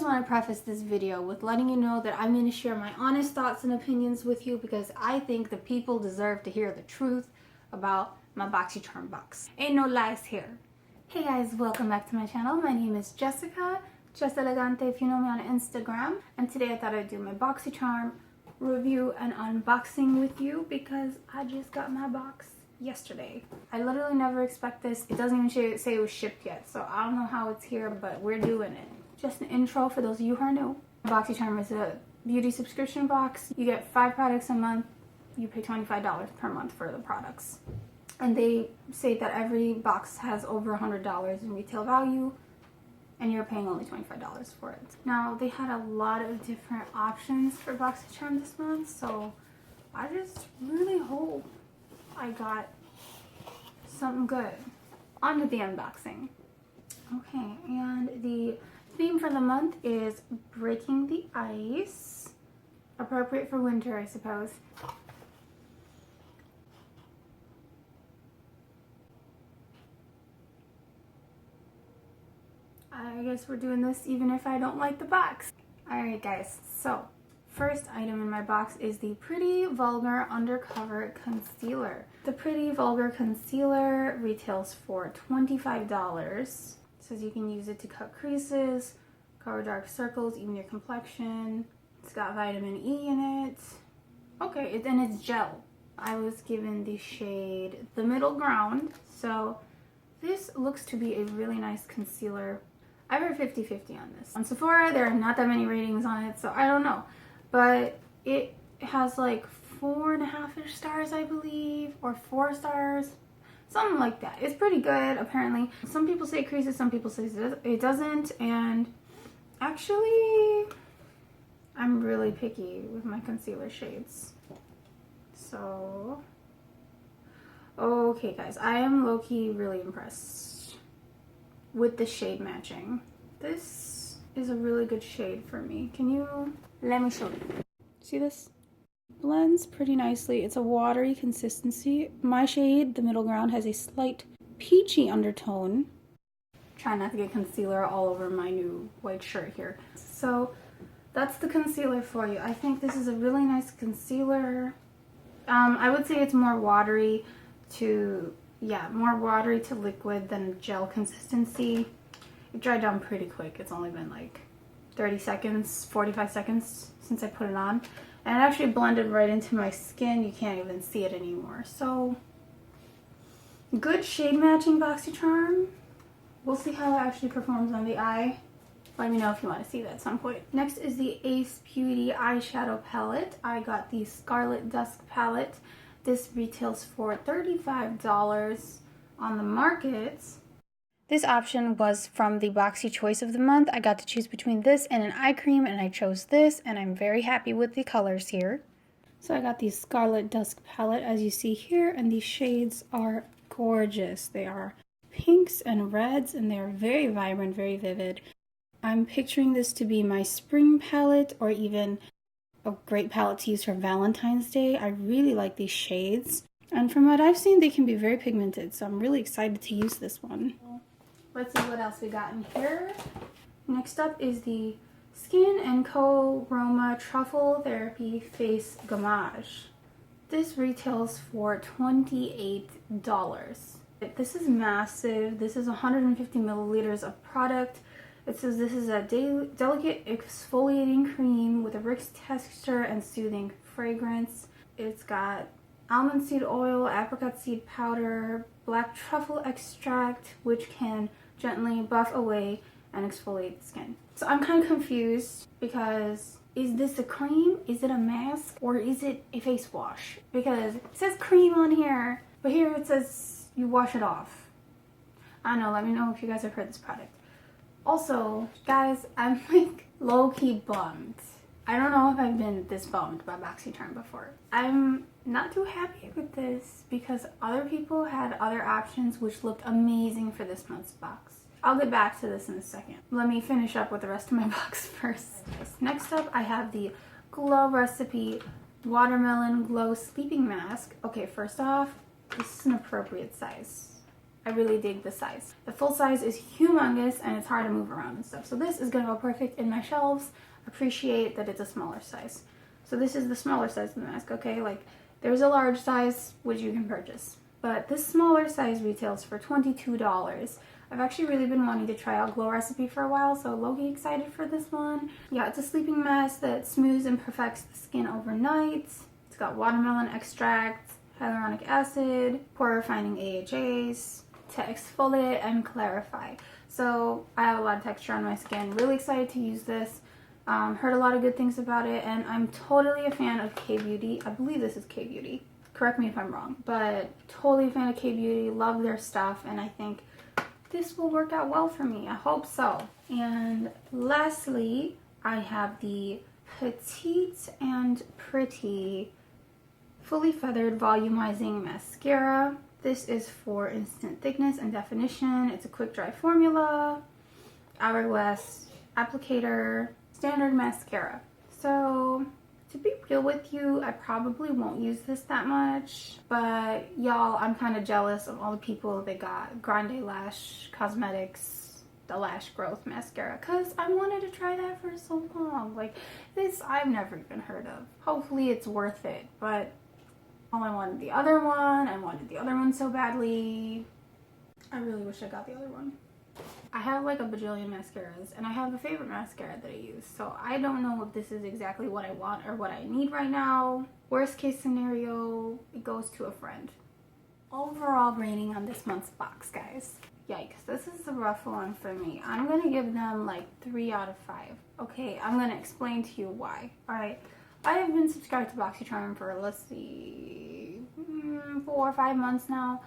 just want to preface this video with letting you know that I'm going to share my honest thoughts and opinions with you because I think the people deserve to hear the truth about my BoxyCharm box. Ain't no lies here. Hey guys, welcome back to my channel. My name is Jessica, Jess Elegante if you know me on Instagram. And today I thought I'd do my BoxyCharm review and unboxing with you because I just got my box yesterday. I literally never expect this. It doesn't even say it was shipped yet, so I don't know how it's here, but we're doing it. Just an intro for those of you who are new. BoxyCharm is a beauty subscription box. You get 5 products a month. You pay $25 per month for the products. And they say that every box has over $100 in retail value, and you're paying only $25 for it. Now, they had a lot of different options for BoxyCharm this month, so I just really hope I got something good. On to the unboxing. Okay, and the theme for the month is breaking the ice. Appropriate for winter, I suppose. I guess we're doing this even if I don't like the box. Alright guys, so first item in my box is the Pretty Vulgar Undercover Concealer. The Pretty Vulgar Concealer retails for $25. It says you can use it to cut creases, cover dark circles, even your complexion. It's got vitamin E in it. Okay, and it's gel. I was given the shade The Middle Ground. So this looks to be a really nice concealer. I heard 50-50 on this. On Sephora, there are not that many ratings on it, so I don't know. But it has like 4.5-ish stars, I believe, or 4 stars. Something like that. It's pretty good, apparently. Some people say it creases, some people say it doesn't, and actually, I'm really picky with my concealer shades. So, okay guys, I am low-key really impressed with the shade matching. This is a really good shade for me. Can you, let me show you. See this? Blends pretty nicely. It's a watery consistency. My shade, The Middle Ground, has a slight peachy undertone. Try not to get concealer all over my new white shirt here. So that's the concealer for you. I think this is a really nice concealer. I would say it's more watery to, more watery to liquid than gel consistency. It dried down pretty quick. It's only been like 30 seconds, 45 seconds since I put it on. And it actually blended right into my skin. You can't even see it anymore. So, good shade matching BoxyCharm. We'll see how it actually performs on the eye. Let me know if you want to see that at some point. Next is the Ace Beauty Eyeshadow Palette. I got the Scarlet Dusk palette. This retails for $35 on the market. This option was from the Boxy Choice of the Month. I got to choose between this and an eye cream, and I chose this, and I'm very happy with the colors here. So I got the Scarlet Dusk palette, as you see here, and these shades are gorgeous. They are pinks and reds, and they're very vibrant, very vivid. I'm picturing this to be my spring palette, or even a great palette to use for Valentine's Day. I really like these shades, and from what I've seen, they can be very pigmented, so I'm really excited to use this one. Let's see what else we got in here. Next up is the Skin&Co Roma Truffle Therapy Face Gamache. This retails for $28. This is massive. This is 150 milliliters of product. It says this is a delicate exfoliating cream with a rich texture and soothing fragrance. It's got almond seed oil, apricot seed powder, black truffle extract, which can gently buff away and exfoliate the skin. So I'm kind of confused because is this a cream? Is it a mask? Or is it a face wash? Because it says cream on here, but here it says you wash it off. I don't know, let me know if you guys have heard this product. Also, guys, I'm like low-key bummed. I don't know if I've been this bummed by BoxyCharm before. I'm not too happy with this because other people had other options which looked amazing for this month's box. I'll get back to this in a second. Let me finish up with the rest of my box first. Next up, I have the Glow Recipe Watermelon Glow Sleeping Mask. Okay, first off, this is an appropriate size. I really dig the size. The full size is humongous and it's hard to move around and stuff. So this is gonna go perfect in my shelves. Appreciate that it's a smaller size. So this is the smaller size of the mask, okay? Like, there's a large size which you can purchase, but this smaller size retails for $22. I've actually really been wanting to try out Glow Recipe for a while, so low-key excited for this one. Yeah, it's a sleeping mask that smooths and perfects the skin overnight. It's got watermelon extract, hyaluronic acid, pore refining AHAs to exfoliate and clarify. So I have a lot of texture on my skin. Really excited to use this. Heard a lot of good things about it, and I'm totally a fan of K-Beauty. I believe this is K-Beauty. Correct me if I'm wrong, but totally a fan of K-Beauty. Love their stuff, and I think this will work out well for me. I hope so. And lastly, I have the Petite and Pretty Fully Feathered Volumizing Mascara. This is for instant thickness and definition. It's a quick dry formula, hourglass applicator, standard mascara. So to be real with you, I probably won't use this that much, but y'all, I'm kind of jealous of all the people that got Grande Lash Cosmetics, the Lash Growth Mascara, because I wanted to try that for so long. Like, this I've never even heard of. Hopefully it's worth it, but I wanted the other one. I wanted the other one so badly. I really wish I got the other one. I have like a bajillion mascaras, and I have a favorite mascara that I use, so I don't know if this is exactly what I want or what I need right now. Worst case scenario, it goes to a friend. Overall rating on this month's box, guys. Yikes, this is a rough one for me. I'm gonna give them like 3 out of 5. Okay, I'm gonna explain to you why. Alright, I have been subscribed to BoxyCharm for, let's see, 4 or 5 months now.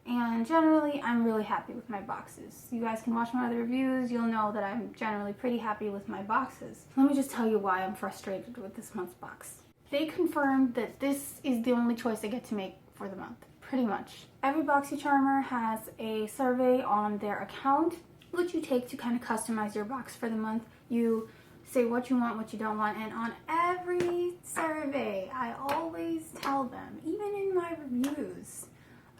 And generally, I'm really happy with my boxes. You guys can watch my other reviews. You'll know that I'm generally pretty happy with my boxes. Let me just tell you why I'm frustrated with this month's box. They confirmed that this is the only choice I get to make for the month, pretty much. Every BoxyCharmer has a survey on their account, which you take to kind of customize your box for the month. You say what you want, what you don't want, and on every survey, I always tell them, even in my reviews,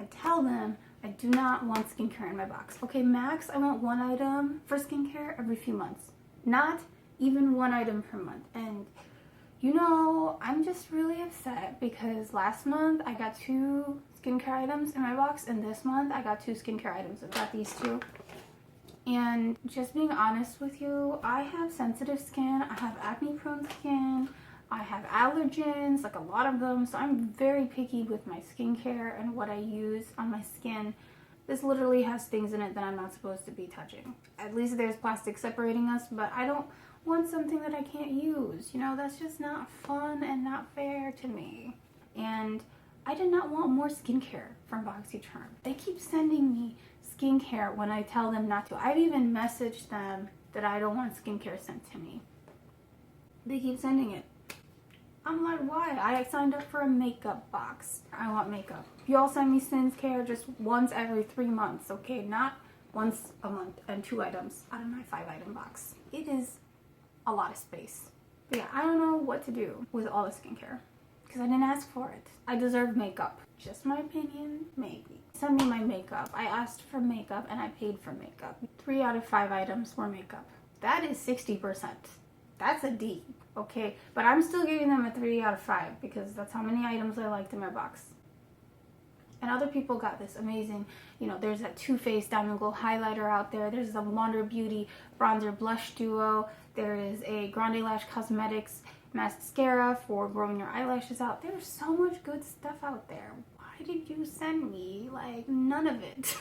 I tell them I do not want skincare in my box. Okay, max, I want 1 item for skincare every few months. Not even 1 item per month. And you know, I'm just really upset because last month I got 2 skincare items in my box, and this month I got 2 skincare items. I got these 2. And just being honest with you, I have sensitive skin, I have acne prone skin, I have allergens, like a lot of them, so I'm very picky with my skincare and what I use on my skin. This literally has things in it that I'm not supposed to be touching. At least there's plastic separating us, but I don't want something that I can't use. You know, that's just not fun and not fair to me. And I did not want more skincare from BoxyCharm. They keep sending me skincare when I tell them not to. I've even messaged them that I don't want skincare sent to me. They keep sending it. I'm like, why? I signed up for a makeup box. I want makeup. You all send me skincare just once every 3 months, okay? Not once a month and 2 items out of my 5-item box. It is a lot of space. But yeah, I don't know what to do with all the skincare because I didn't ask for it. I deserve makeup. Just my opinion, maybe. Send me my makeup. I asked for makeup and I paid for makeup. 3 out of 5 items were makeup. That is 60%. That's a D. Okay, but I'm still giving them a 3 out of 5 because that's how many items I liked in my box. And other people got this amazing, you know, there's that Too Faced Diamond Glow highlighter out there. There's the Wander Beauty bronzer blush duo. There is a Grande Lash Cosmetics mascara for growing your eyelashes out. There's so much good stuff out there. Why did you send me, like, none of it?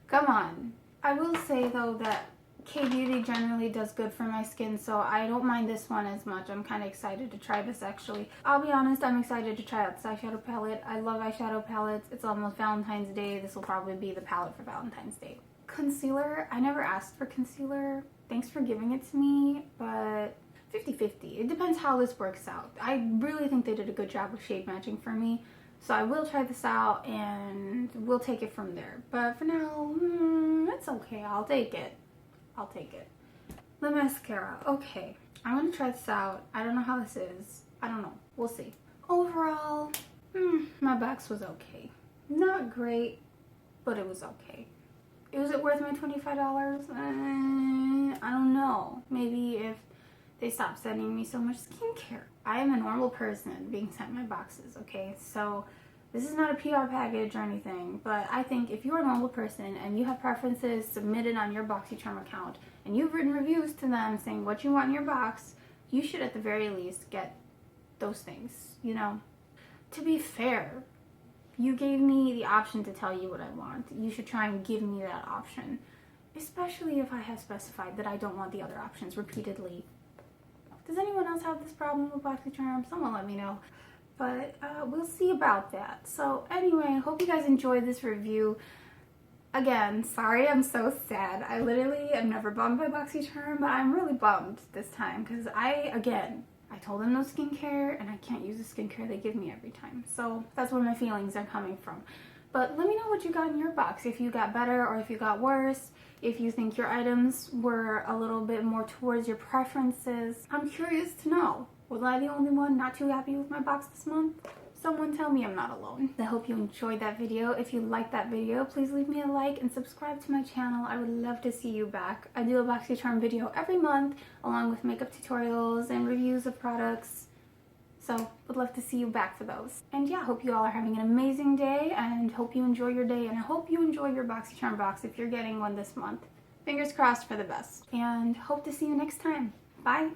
Come on. I will say, though, that K-Beauty generally does good for my skin, so I don't mind this one as much. I'm kind of excited to try this, actually. I'll be honest, I'm excited to try out this eyeshadow palette. I love eyeshadow palettes. It's almost Valentine's Day. This will probably be the palette for Valentine's Day. Concealer, I never asked for concealer. Thanks for giving it to me, but 50-50. It depends how this works out. I really think they did a good job with shade matching for me, so I will try this out and we'll take it from there. But for now, it's okay. I'll take it. I'll take it. The mascara. Okay, I'm gonna try this out. I don't know how this is. I don't know. We'll see. Overall, my box was okay. Not great, but it was okay. Was it worth my $25? I don't know. Maybe if they stop sending me so much skincare. I am a normal person being sent my boxes, okay? So this is not a PR package or anything, but I think if you're a normal person and you have preferences submitted on your BoxyCharm account and you've written reviews to them saying what you want in your box, you should at the very least get those things, you know? To be fair, you gave me the option to tell you what I want. You should try and give me that option, especially if I have specified that I don't want the other options repeatedly. Does anyone else have this problem with BoxyCharm? Someone let me know. But we'll see about that. So anyway, I hope you guys enjoyed this review. Again, sorry I'm so sad. I literally am never bummed by BoxyCharm, but I'm really bummed this time because I told them no skincare and I can't use the skincare they give me every time. So that's where my feelings are coming from. But let me know what you got in your box, if you got better or if you got worse, if you think your items were a little bit more towards your preferences. I'm curious to know. Was I the only one not too happy with my box this month? Someone tell me I'm not alone. I hope you enjoyed that video. If you liked that video, please leave me a like and subscribe to my channel. I would love to see you back. I do a BoxyCharm video every month along with makeup tutorials and reviews of products. So would love to see you back for those. And yeah, hope you all are having an amazing day and hope you enjoy your day and I hope you enjoy your BoxyCharm box if you're getting one this month. Fingers crossed for the best. And hope to see you next time. Bye.